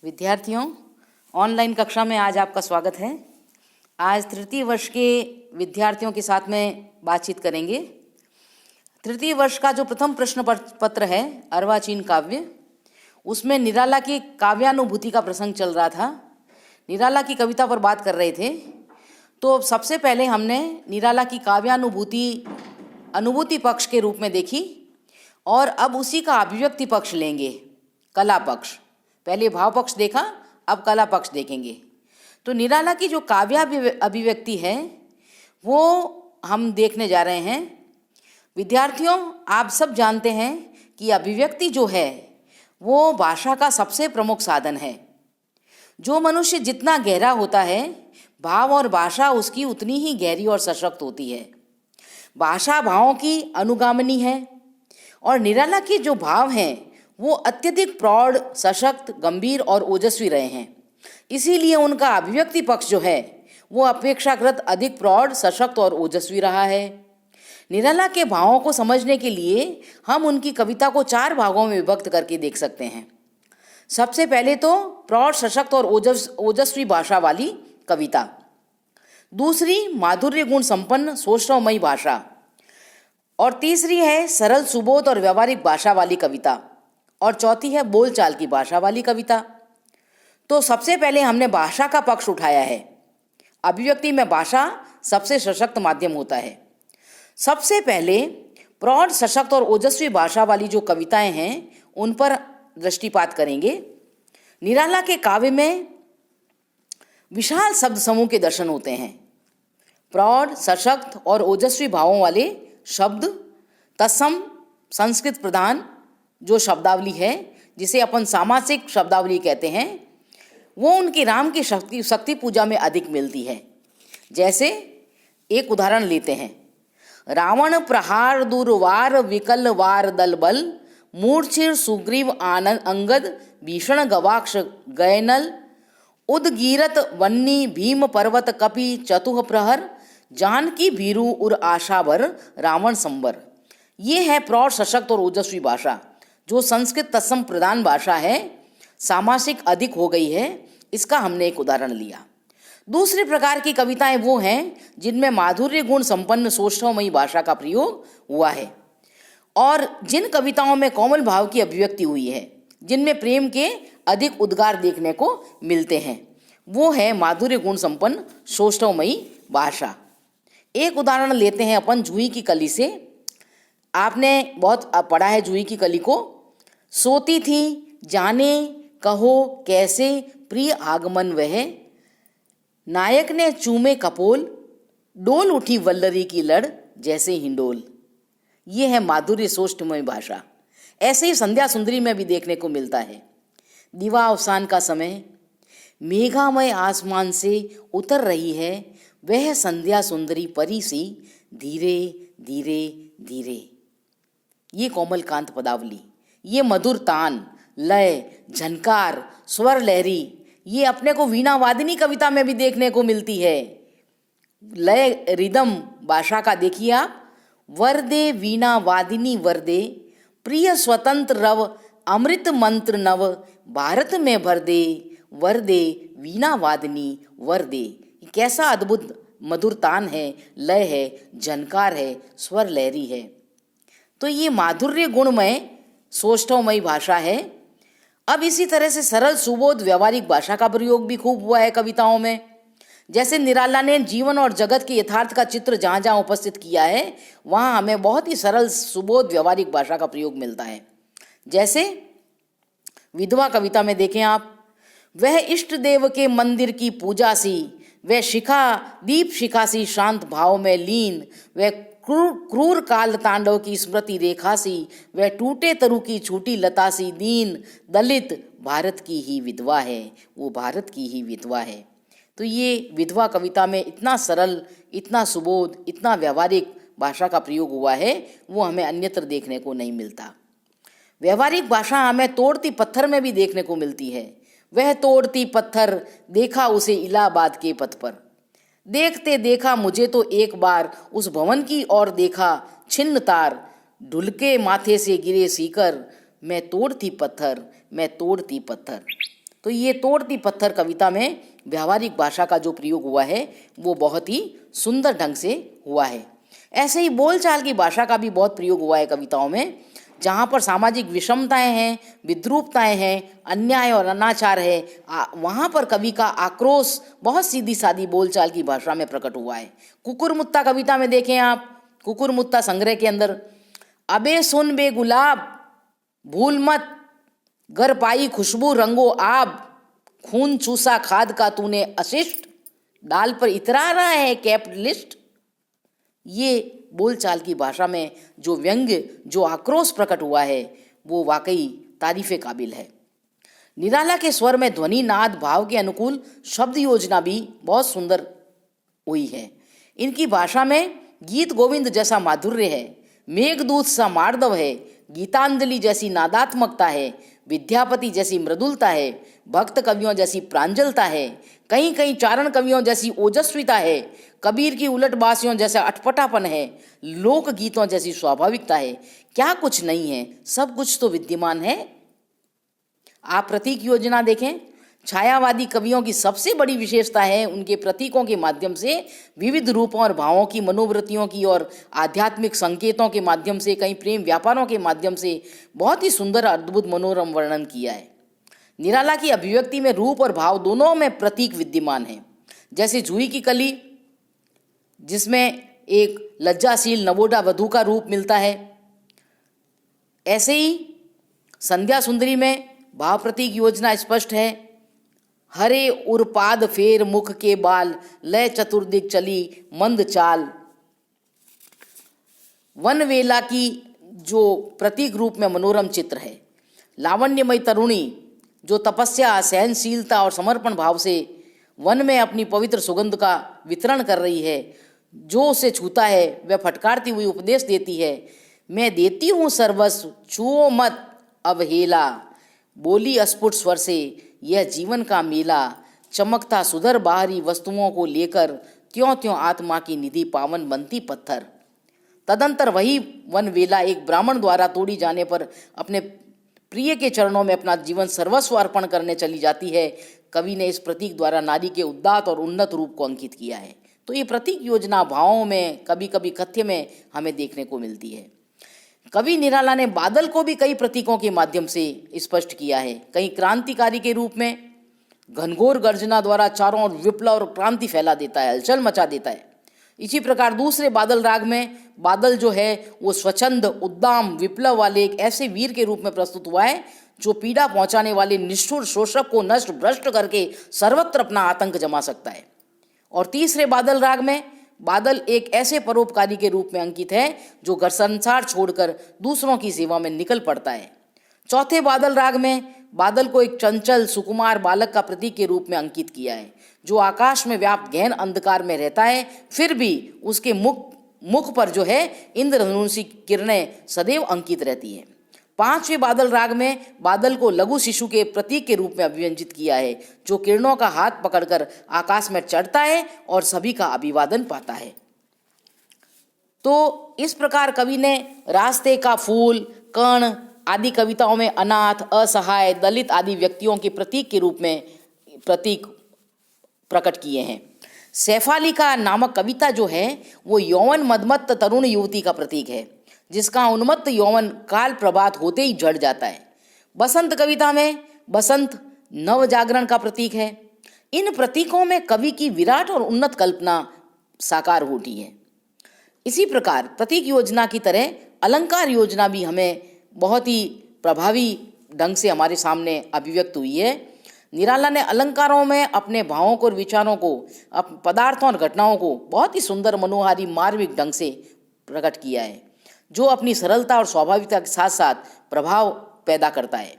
विद्यार्थियों, ऑनलाइन कक्षा में आज आपका स्वागत है। आज तृतीय वर्ष के विद्यार्थियों के साथ में बातचीत करेंगे। तृतीय वर्ष का जो प्रथम प्रश्न पत्र है अर्वाचीन काव्य, उसमें निराला की काव्यानुभूति का प्रसंग चल रहा था। निराला की कविता पर बात कर रहे थे। तो सबसे पहले हमने निराला की काव्यानुभूति अनुभूति पक्ष के रूप में देखी और अब उसी का अभिव्यक्ति पक्ष लेंगे, कला पक्ष। पहले भाव पक्ष देखा, अब कला पक्ष देखेंगे। तो निराला की जो काव्य अभिव्यक्ति है वो हम देखने जा रहे हैं। विद्यार्थियों, आप सब जानते हैं कि अभिव्यक्ति जो है वो भाषा का सबसे प्रमुख साधन है। जो मनुष्य जितना गहरा होता है, भाव और भाषा उसकी उतनी ही गहरी और सशक्त होती है। भाषा भावों की अनुगामिनी है और निराला के जो भाव हैं वो अत्यधिक प्रौढ़, सशक्त, गंभीर और ओजस्वी रहे हैं। इसीलिए उनका अभिव्यक्ति पक्ष जो है वो अपेक्षाकृत अधिक प्रौढ़, सशक्त और ओजस्वी रहा है। निराला के भावों को समझने के लिए हम उनकी कविता को 4 भागों में विभक्त करके देख सकते हैं। सबसे पहले तो प्रौढ़, सशक्त और ओजस्वी भाषा वाली कविता। दूसरी माधुर्य गुण संपन्न सौष्ठवमयी भाषा। और तीसरी है सरल, सुबोध और व्यवहारिक भाषा वाली कविता। और चौथी है बोलचाल की भाषा वाली कविता। तो सबसे पहले हमने भाषा का पक्ष उठाया है। अभिव्यक्ति में भाषा सबसे सशक्त माध्यम होता है। सबसे पहले प्रौढ़, सशक्त और ओजस्वी भाषा वाली जो कविताएं हैं उन पर दृष्टिपात करेंगे। निराला के काव्य में विशाल शब्द समूह के दर्शन होते हैं। प्रौढ़, सशक्त और ओजस्वी भावों वाले शब्द, तत्सम संस्कृत प्रधान जो शब्दावली है, जिसे अपन सामासिक शब्दावली कहते हैं, वो उनकी राम की शक्ति पूजा में अधिक मिलती है। जैसे एक उदाहरण लेते हैं। रावण प्रहार दुर्वार विकल वार दल बल, मूर्छिर सुग्रीव आनंद अंगद भीषण गवाक्ष गयनल, उदगीरत वन्नी भीम पर्वत कपि चतुह प्रहर, जानकी भीरु उर आशाभर रावण संबर। ये है प्रौढ़, सशक्त और ओजस्वी भाषा। जो संस्कृत तत्सम प्रधान भाषा है, सामासिक अधिक हो गई है, इसका हमने एक उदाहरण लिया। दूसरे प्रकार की कविताएं वो हैं जिनमें माधुर्य गुण संपन्न सौष्ठवमयी भाषा का प्रयोग हुआ है और जिन कविताओं में कोमल भाव की अभिव्यक्ति हुई है, जिनमें प्रेम के अधिक उद्गार देखने को मिलते हैं, वो है माधुर्य गुण संपन्न सौष्ठवमयी भाषा। एक उदाहरण लेते हैं अपन जूही की कली से। आपने बहुत पढ़ा है जूही की कली को। सोती थी जाने कहो कैसे प्रिय आगमन वह, नायक ने चूमे कपोल, डोल उठी वल्लरी की लड़ जैसे हिंडोल। ये है माधुर्य सौष्ठवमयी भाषा। ऐसे ही संध्या सुंदरी में भी देखने को मिलता है। दिवा अवसान का समय, मेघामय आसमान से उतर रही है वह संध्या सुंदरी परी सी, धीरे धीरे धीरे। ये कोमल कांत पदावली, ये मधुर तान, लय, झनकार, स्वर लहरी, ये अपने को वीणा वादिनी कविता में भी देखने को मिलती है। लय, रिदम भाषा का देखिए आप। वरदे वीणा वादिनी वरदे, प्रिय स्वतंत्र रव अमृत मंत्र नव, भारत में भर दे वरदे वीणा वादिनी वरदे। कैसा अद्भुत मधुर तान है, लय है, झनकार है, स्वर लहरी है। तो ये माधुर्य गुणमय सौष्ठवमयी भाषा है। अब इसी तरह से सरल, सुबोध, व्यवहारिक भाषा का प्रयोग भी खूब हुआ है कविताओं में। जैसे निराला ने जीवन और जगत के यथार्थ का चित्र जहाँ जहाँ उपस्थित किया है, वहाँ हमें बहुत ही सरल, सुबोध, व्यवहारिक भाषा का प्रयोग मिलता है। जैसे विधवा कविता में देखें आप। वह इष्ट देव के मंदिर की पूजा सी, वह शिखा दीप शिखा सी शांत भाव में लीन, वह क्रूर काल तांडव की स्मृति रेखा सी, वह टूटे तरु की छूटी लता सी, दीन दलित भारत की ही विधवा है, वो भारत की ही विधवा है। तो ये विधवा कविता में इतना सरल, इतना सुबोध, इतना व्यवहारिक भाषा का प्रयोग हुआ है, वो हमें अन्यत्र देखने को नहीं मिलता। व्यवहारिक भाषा हमें तोड़ती पत्थर में भी देखने को मिलती है। वह तोड़ती पत्थर देखा उसे इलाहाबाद के पथ पर, देखते देखा मुझे तो एक बार उस भवन की ओर देखा, छिन्न तार ढुलके माथे से गिरे सीकर, मैं तोड़ती पत्थर, मैं तोड़ती पत्थर। तो ये तोड़ती पत्थर कविता में व्यावहारिक भाषा का जो प्रयोग हुआ है वो बहुत ही सुंदर ढंग से हुआ है। ऐसे ही बोलचाल की भाषा का भी बहुत प्रयोग हुआ है कविताओं में, जहाँ पर सामाजिक विषमताएं हैं, विद्रूपताएं हैं, अन्याय और अनाचार है, वहाँ पर कवि का आक्रोश बहुत सीधी सादी बोलचाल की भाषा में प्रकट हुआ है। कुकुरमुत्ता कविता में देखें आप, कुकुरमुत्ता संग्रह के अंदर, अबे सुन बे गुलाब भूल मत, गर पाई खुशबू रंगो आब, खून चूसा खाद का तूने अशिष्ट, डाल पर इतरा रहा है कैपिटलिस्ट। ये बोलचाल की भाषा में जो व्यंग्य, जो आक्रोश प्रकट हुआ है वो वाकई तारीफ़े काबिल है। निराला के स्वर में ध्वनि नाद भाव के अनुकूल शब्द योजना भी बहुत सुंदर हुई है। इनकी भाषा में गीत गोविंद जैसा माधुर्य है, मेघदूत सा मार्दव है, गीतांजलि जैसी नादात्मकता है, विद्यापति जैसी मृदुलता है, भक्त कवियों जैसी प्रांजलता है, कहीं कहीं चारण कवियों जैसी ओजस्विता है, कबीर की उलटबासियों जैसा अटपटापन है, लोक गीतों जैसी स्वाभाविकता है। क्या कुछ नहीं है, सब कुछ तो विद्यमान है। आप प्रतीक योजना देखें, छायावादी कवियों की सबसे बड़ी विशेषता है उनके प्रतीकों के माध्यम से विविध रूपों और भावों की, मनोवृत्तियों की और आध्यात्मिक संकेतों के माध्यम से, कहीं प्रेम व्यापारों के माध्यम से बहुत ही सुंदर अद्भुत मनोरम वर्णन किया है। निराला की अभिव्यक्ति में रूप और भाव दोनों में प्रतीक विद्यमान हैं। जैसे जूही की कली, जिसमें एक लज्जाशील नवोढ़ा वधू का रूप मिलता है, ऐसे ही संध्या सुंदरी में भाव प्रतीक योजना स्पष्ट है। हरे उर्पाद फेर मुख के बाल, लय चतुर्दिक चली मंद चाल। वनवेला की जो प्रतीक रूप में मनोरम चित्र है। लावण्यमयी तरुणी जो तपस्या, सहनशीलता और समर्पण भाव से वन में अपनी पवित्र सुगंध का वितरण कर रही है, जो उसे छूता है वह फटकारती हुई उपदेश देती है, मैं देती हूँ सर्वस्व छुओ मत अवहेला। बोली अस्फुट स्वर से यह जीवन का मेला, चमकता सुधर बाहरी वस्तुओं को लेकर, त्यों त्यों आत्मा की निधि पावन बनती पत्थर। तदंतर वही वनवेला एक ब्राह्मण द्वारा तोड़ी जाने पर अपने प्रिय के चरणों में अपना जीवन सर्वस्व अर्पण करने चली जाती है। कवि ने इस प्रतीक द्वारा नारी के उदात्त और उन्नत रूप को अंकित किया है। तो ये प्रतीक योजना भावों में, कभी कभी कथ्य में हमें देखने को मिलती है। कवि निराला ने बादल को भी कई प्रतीकों के माध्यम से स्पष्ट किया है। कहीं क्रांतिकारी के रूप में घनघोर गर्जना द्वारा चारों ओर विप्लव और क्रांति फैला देता है, हलचल मचा देता है। इसी प्रकार दूसरे बादल राग में बादल जो है वो स्वच्छंद, उद्दाम, विप्लव वाले एक ऐसे वीर के रूप में प्रस्तुत हुआ है जो पीड़ा पहुंचाने वाले निष्ठुर शोषक को नष्ट भ्रष्ट करके सर्वत्र अपना आतंक जमा सकता है। और तीसरे बादल राग में बादल एक ऐसे परोपकारी के रूप में अंकित है जो घर संसार छोड़कर दूसरों की सेवा में निकल पड़ता है। चौथे बादल राग में बादल को एक चंचल सुकुमार बालक का प्रतीक के रूप में अंकित किया है, जो आकाश में व्याप्त गहन अंधकार में रहता है, फिर भी उसके मुख पर जो है इंद्रधनुषी किरणें सदैव अंकित रहती हैं। पांचवें बादल राग में बादल को लघु शिशु के प्रतीक के रूप में अभिव्यंजित किया है, जो किरणों का हाथ पकड़कर आकाश में चढ़ता है और सभी का अभिवादन पाता है। तो इस प्रकार कवि ने रास्ते का फूल, कर्ण आदि कविताओं में अनाथ, असहाय, दलित आदि व्यक्तियों के प्रतीक के रूप में प्रतीक प्रकट किए हैं। सैफालिका नामक कविता जो है वो यौवन मदमत्त तरुण युवती का प्रतीक है, जिसका उन्मत्त यौवन काल प्रभात होते ही झड़ जाता है। बसंत कविता में बसंत नव जागरण का प्रतीक है। इन प्रतीकों में कवि की विराट और उन्नत कल्पना साकार होती है। इसी प्रकार प्रतीक योजना की तरह अलंकार योजना भी हमें बहुत ही प्रभावी ढंग से हमारे सामने अभिव्यक्त हुई है। निराला ने अलंकारों में अपने भावों को और विचारों को, पदार्थों और घटनाओं को बहुत ही सुंदर, मनोहारी, मार्मिक ढंग से प्रकट किया है, जो अपनी सरलता और स्वाभाविकता के साथ साथ प्रभाव पैदा करता है।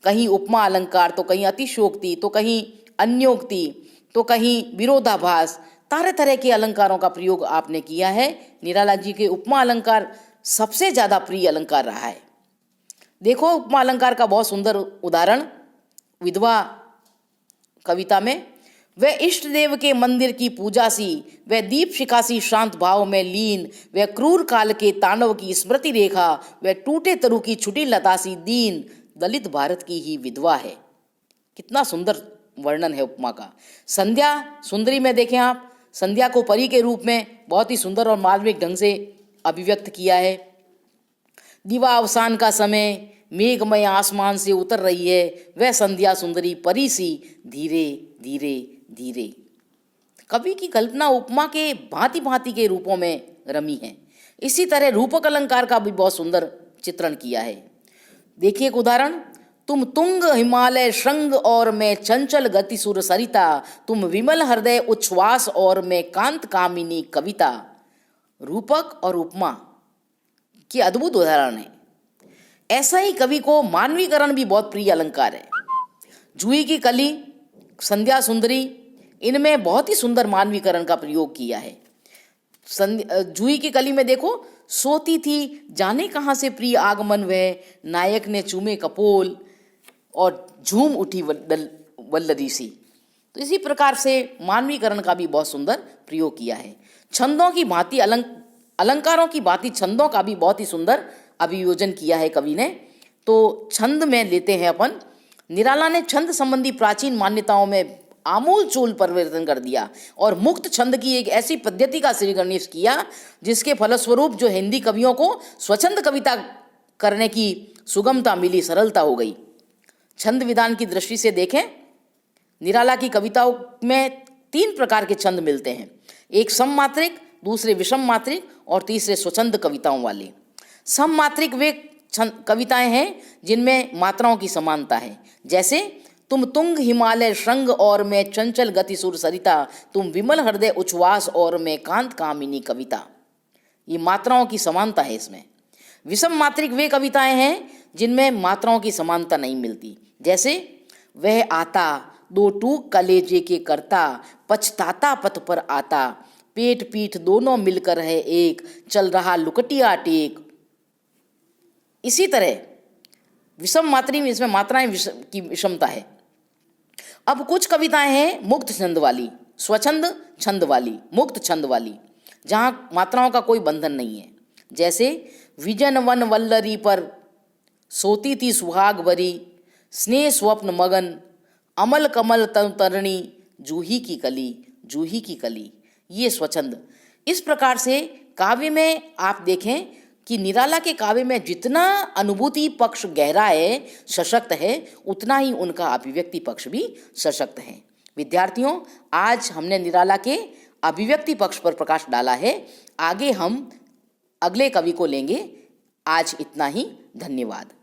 कहीं उपमा अलंकार, तो कहीं अतिशयोक्ति, तो कहीं अन्योक्ति, तो कहीं विरोधाभास, तरह तरह के अलंकारों का प्रयोग आपने किया है। निराला जी के उपमा अलंकार सबसे ज़्यादा प्रिय अलंकार रहा है। देखो उपमा अलंकार का बहुत सुंदर उदाहरण विधवा कविता में, वह इष्ट देव के मंदिर की पूजा सी, वह दीप शिखासी शांत भाव में लीन, वह क्रूर काल के तांडव की स्मृति रेखा, वह टूटे तरु की छुटी लता सी दीन, दलित भारत की ही विधवा है। कितना सुंदर वर्णन है उपमा का। संध्या सुंदरी में देखें आप, संध्या को परी के रूप में बहुत ही सुंदर और मार्मिक ढंग से अभिव्यक्त किया है। दिवा अवसान का समय, मेघमय आसमान से उतर रही है, वह संध्या सुंदरी परी सी धीरे धीरे धीरे। कवि की कल्पना उपमा के भांति भांति के रूपों में रमी है। इसी तरह रूपक अलंकार का भी बहुत सुंदर चित्रण किया है। देखिए एक उदाहरण, तुम तुंग हिमालय श्रृंग और मैं चंचल गति सुर सरिता, तुम विमल हृदय उच्छ्वास और मैं कांत कामिनी कविता। रूपक और उपमा की अद्भुत उदाहरण है। ऐसा ही कवि को मानवीकरण भी बहुत प्रिय अलंकार है। जूही की कली, संध्या सुंदरी, इनमें बहुत ही सुंदर मानवीकरण का प्रयोग किया है। जूही की कली में देखो, सोती थी जाने कहाँ से प्रिय आगमन वह, नायक ने चूमे कपोल और झूम उठी वल्लरी सी। तो इसी प्रकार से मानवीकरण का भी बहुत सुंदर प्रयोग किया है। छंदों की भांति अलंकारों की भांति छंदों का भी बहुत ही सुंदर अभियोजन किया है कवि ने। तो छंद में लेते हैं अपन। निराला ने छंद संबंधी प्राचीन मान्यताओं में आमूल चूल परिवर्तन कर दिया और मुक्त छंद की एक ऐसी पद्धति का श्रीगणेश किया जिसके फलस्वरूप जो हिंदी कवियों को स्वच्छंद कविता करने की सुगमता मिली, सरलता हो गई। छंद विधान की दृष्टि से देखें, निराला की कविताओं में 3 प्रकार के छंद मिलते हैं। एक सममात्रिक, दूसरे विषम मात्रिक और तीसरे स्वच्छंद कविताओं वाले। सममात्रिक वे कविताएं हैं जिनमें मात्राओं की समानता है, जैसे तुम तुंग हिमालय श्रृंग और मैं चंचल गति सुर सरिता, तुम विमल हृदय उच्छ्वास और मैं कांत कामिनी कविता। ये मात्राओं की समानता है इसमें। विषम मात्रिक वे कविताएं हैं जिनमें मात्राओं की समानता नहीं मिलती, जैसे वह आता 2 टूक कलेजे के करता, पछताता पथ पर आता, पेट पीठ दोनों मिलकर है एक, चल रहा लुकटिया टेक। इसी तरह विषम मात्रा में इसमें मात्राएं की विषमता है। अब कुछ कविताएं हैं मुक्त छंद वाली, स्वच्छंद छंद वाली, मुक्त छंद वाली, जहां मात्राओं का कोई बंधन नहीं है, जैसे विजन वन वल्लरी पर सोती थी सुहाग भरी, स्नेह स्वप्न मगन, अमल कमल तरणी, जूही की कली, जूही की कली। ये स्वच्छंद। इस प्रकार से काव्य में आप देखें कि निराला के काव्य में जितना अनुभूति पक्ष गहरा है, सशक्त है, उतना ही उनका अभिव्यक्ति पक्ष भी सशक्त है। विद्यार्थियों, आज हमने निराला के अभिव्यक्ति पक्ष पर प्रकाश डाला है। आगे हम अगले कवि को लेंगे। आज इतना ही। धन्यवाद।